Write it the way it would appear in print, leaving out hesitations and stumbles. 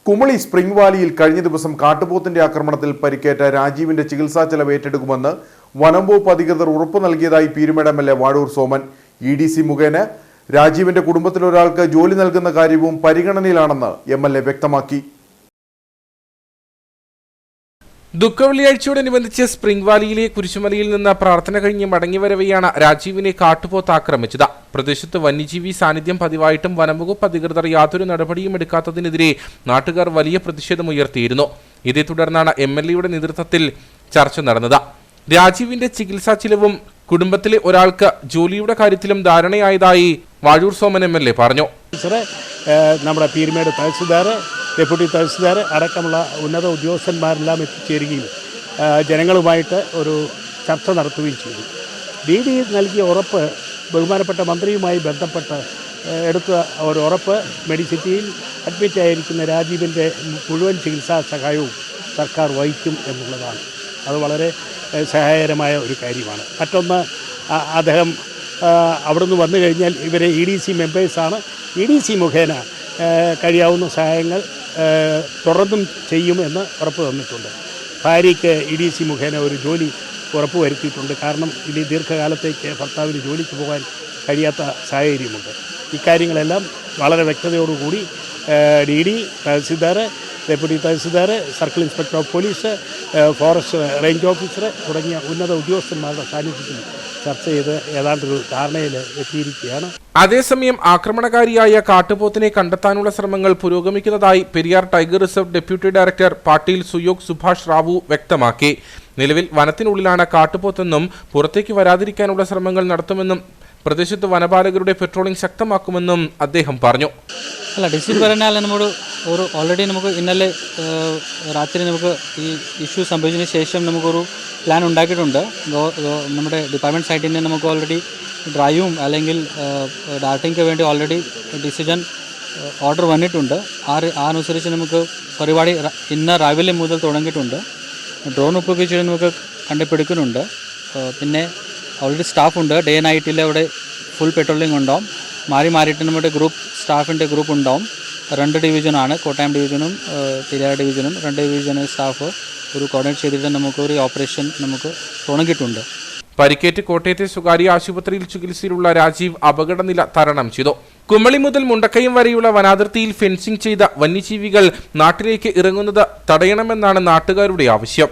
Kumily spring വാലിയിൽ കഴിഞ്ഞ ദിവസം കാട്ടുപോത്തിന്റെ ആക്രമണത്തിൽ പരിക്കേറ്റ രാജീവിന്റെ ചികിത്സാ ചെലവ് ഏറ്റെടുക്കുമെന്ന് വനംവകുപ്പ് അധികൃതർ ഉറപ്പു നൽകിയതായി പീരുമേട് എംഎൽഎ വാഴൂർ സോമൻ. ഇഡിസി മുഖേന രാജീവിന്റെ കുടുംബത്തിലൊരാൾക്ക് ജോലി നൽകുന്ന കാര്യവും പരിഗണനയിലാണെന്ന് എംഎൽഎ വ്യക്തമാക്കി. ദുഃഖവെള്ളിയാഴ്ചയോടനുബന്ധിച്ച് സ്പ്രിംഗ് വാലിയിലെ കുരിശുമലയിൽ നിന്ന് പ്രാർത്ഥന കഴിഞ്ഞ് മടങ്ങിവരവെയാണ് രാജീവിനെ കാട്ടുപോത്ത് ആക്രമിച്ചത്. പ്രദേശത്ത് വന്യജീവി സാന്നിധ്യം പതിവായിട്ടും വനംവകുപ്പ് അധികൃതർ യാതൊരു നടപടിയും എടുക്കാത്തതിനെതിരെ നാട്ടുകാർ വലിയ പ്രതിഷേധമുയർത്തിയിരുന്നു. ഇതേ തുടർന്നാണ് എംഎൽഎയുടെ നേതൃത്വത്തിൽ ചർച്ച നടന്നത്. രാജീവിന്റെ ചികിത്സാ ചിലവും കുടുംബത്തിലെ ഒരാൾക്ക് ജോലിയുടെ കാര്യത്തിലും ധാരണയായതായി വാഴൂർ സോമൻ എംഎൽഎ പറഞ്ഞു. നമ്മുടെ പീരുമേട് തഹസിൽദാർ, ഡെപ്യൂട്ടി തഹസിൽദാർ അടക്കമുള്ള ഉന്നത ഉദ്യോഗസ്ഥന്മാരെല്ലാം എത്തിച്ചേരുകയും ജനങ്ങളുമായിട്ട് ഒരു ചർച്ച നടത്തുകയും ചെയ്തു. DD നൽകിയ ഉറപ്പ്, ബഹുമാനപ്പെട്ട മന്ത്രിയുമായി ബന്ധപ്പെട്ട് എടുത്ത ഒരു ഉറപ്പ്, മെഡിസിറ്റിയിൽ അഡ്മിറ്റ് ആയിരിക്കുന്ന രാജീവിൻ്റെ മുഴുവൻ ചികിത്സാ സഹായവും സർക്കാർ വഹിക്കും എന്നുള്ളതാണ്. അത് വളരെ സഹായകരമായ ഒരു കാര്യമാണ്. മറ്റൊന്ന്, അദ്ദേഹം അവിടുന്ന് വന്നു കഴിഞ്ഞാൽ ഇവരെ EDC മെമ്പേഴ്സാണ്. EDC മുഖേന കഴിയാവുന്ന സഹായങ്ങൾ തുടർന്നും ചെയ്യുമെന്ന് ഉറപ്പ് തന്നിട്ടുണ്ട്. ഭാര്യയ്ക്ക് EDC മുഖേന ഒരു ജോലി ഉറപ്പ് വരുത്തിയിട്ടുണ്ട്. കാരണം ഇനി ദീർഘകാലത്തേക്ക് ഭർത്താവിന് ജോലിക്ക് പോകാൻ കഴിയാത്ത സാഹചര്യമുണ്ട്. ഇക്കാര്യങ്ങളെല്ലാം വളരെ വ്യക്തതയോടുകൂടി DD, tahsildar, deputy tahsildar, circle inspector of police, forest range officer തുടങ്ങിയ ഉന്നത ഉദ്യോഗസ്ഥന്മാരുടെ സാന്നിധ്യത്തിൽ ചർച്ച ചെയ്ത് ഏതാണ്ടൊരു ധാരണയിൽ എത്തിയിരിക്കുകയാണ്. അതേസമയം ആക്രമണകാരിയായ കാട്ടുപോത്തിനെ കണ്ടെത്താനുള്ള ശ്രമങ്ങൾ പുരോഗമിക്കുന്നതായി Periyar tiger reserve deputy director Patil Suyog Subhash Rao വ്യക്തമാക്കി. നിലവിൽ വനത്തിനുള്ളിലാണ് കാട്ടുപോത്തെന്നും പുറത്തേക്ക് വരാതിരിക്കാനുള്ള ശ്രമങ്ങൾ നടത്തുമെന്നും പ്രദേശത്ത് വനപാലകരുടെ പെട്രോളിംഗ് ശക്തമാക്കുമെന്നും അദ്ദേഹം പറഞ്ഞു. അല്ല, ഡിസ്ട്രിക്ട് പറഞ്ഞാൽ ഒരു ഓൾറെഡി നമുക്ക് ഇന്നലെ രാത്രി നമുക്ക് ഈ ഇഷ്യൂ സംഭവിച്ചതിന് ശേഷം നമുക്കൊരു പ്ലാൻ ഉണ്ടാക്കിയിട്ടുണ്ട്. നമ്മുടെ ഡിപ്പാർട്ട്മെൻറ്റ് സൈറ്റിൽ നിന്ന് നമുക്ക് ഓൾറെഡി ഡ്രൈവും അല്ലെങ്കിൽ ഡാർട്ടിങ്ങിന് വേണ്ടി ഓൾറെഡി ഡിസിഷൻ ഓർഡർ വന്നിട്ടുണ്ട്. അനുസരിച്ച് നമുക്ക് പരിപാടി ഇന്ന് രാവിലെ മുതൽ തുടങ്ങിയിട്ടുണ്ട്. ഡ്രോൺ ഉപയോഗിച്ച് നമുക്ക് കണ്ടുപിടിക്കുന്നുണ്ട്. പിന്നെ ഓൾറെഡി സ്റ്റാഫുണ്ട്. ഡേ നൈറ്റിൽ അവിടെ ഫുൾ പെട്രോളിംഗ് ഉണ്ടാവും. മാറിയിട്ട് നമ്മുടെ സ്റ്റാഫിൻ്റെ ഗ്രൂപ്പ് ഉണ്ടാവും. 2 ഡിവിഷനാണ്, കോട്ടയം ഡിവിഷനും പെരിയാർ ഡിവിഷനും. 2 ഡിവിഷന് സ്റ്റാഫ് ഒരു കോർഡിനേറ്റ് ചെയ്തിട്ട് നമുക്കൊരു ഓപ്പറേഷൻ നമുക്ക് തുടങ്ങിയിട്ടുണ്ട്. പരിക്കേറ്റ് കോട്ടയത്തെ സ്വകാര്യ ആശുപത്രിയിൽ ചികിത്സയിലുള്ള രാജീവ് അപകടനില തരണം ചെയ്തു. കുമളി മുതൽ മുണ്ടക്കയം വരെയുള്ള വനാതിർത്തിയിൽ ഫെൻസിംഗ് ചെയ്ത വന്യജീവികൾ നാട്ടിലേക്ക് ഇറങ്ങുന്നത് തടയണമെന്നാണ് നാട്ടുകാരുടെ ആവശ്യം.